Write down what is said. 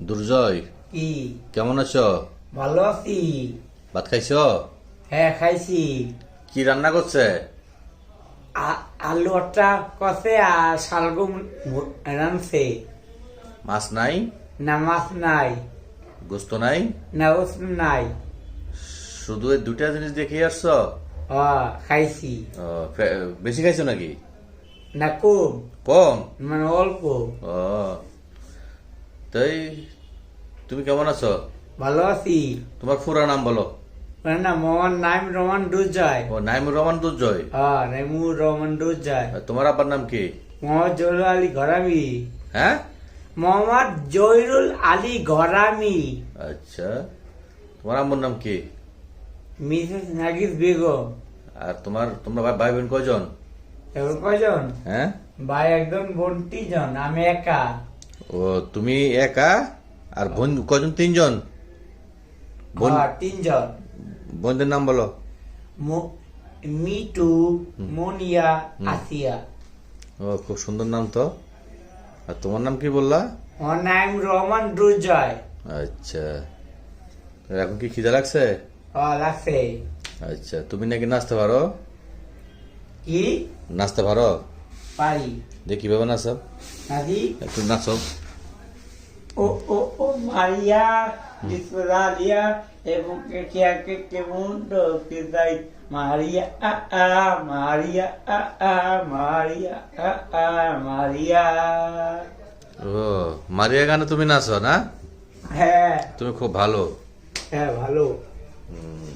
দুর্জয়, কি কেমন আছো? ভালো আছি। ভাত খাইছো? হ্যাঁ খাইছি। কি রান্না করছে? আলু আটা কষে আর শালগম রানছে। মাছ নাই? না মাছ নাই, গোস্ত নাই? না ওষুধ নাই। শুধু এই দুটা জিনিস দেখে আসছো? খাইছি। ও, বেশি খাইছো নাকি? না কম, কম? মানে অল্প। ও, তাই তুমি কেমন আছো? ভালো আছি। তোমার পুরা নাম বলো। না মোহাম্মদ নাইম রহমান দুর্জয়। ও, নাইমুর রহমান দুর্জয়। নাইমুর রহমান দুর্জয়। আর তোমার আব্বার নাম কি? মোহাম্মদ জহুরুল আলী ঘরামি। হ্যাঁ, মোহাম্মদ জহিরুল আলী ঘরামি। আচ্ছা। তোমার আম্মুর নাম কি? মিসেস নাগিস বেগম। আর তোমরা ভাই বোন কয়জন? এবার কয়জন? হ্যাঁ, ভাই একজন, বোন 3 জন, আমি একা। ও, তুমি একা? আর বোন কয়জন? 3 জন। বোন, 3 জন। বোনদের নাম বলো। মিটু, মনিয়া, আসিয়া। ও, খুব সুন্দর নাম তো। আর তোমার নাম কি বললা? আমার নাম রহমান দুর্জয়। আচ্ছা, তো এখন কি খিদে লাগছে? লাগছে। আচ্ছা, তুমি নাকি নাচতে পারো? কি? নাচতে পারো? পারি। দেখি কিভাবে নাচো, নাজি। একটু নাচো। ও ও ও মারিয়া বিসরালিয়া এবং কে মুন্ডো কে যাই মারিয়া মারিয়া মারিয়া মারিয়া। ও, মারিয়া গানে তুমি নাচো না? হ্যাঁ তুমি খুব ভালো। হ্যাঁ ভালো। হুম।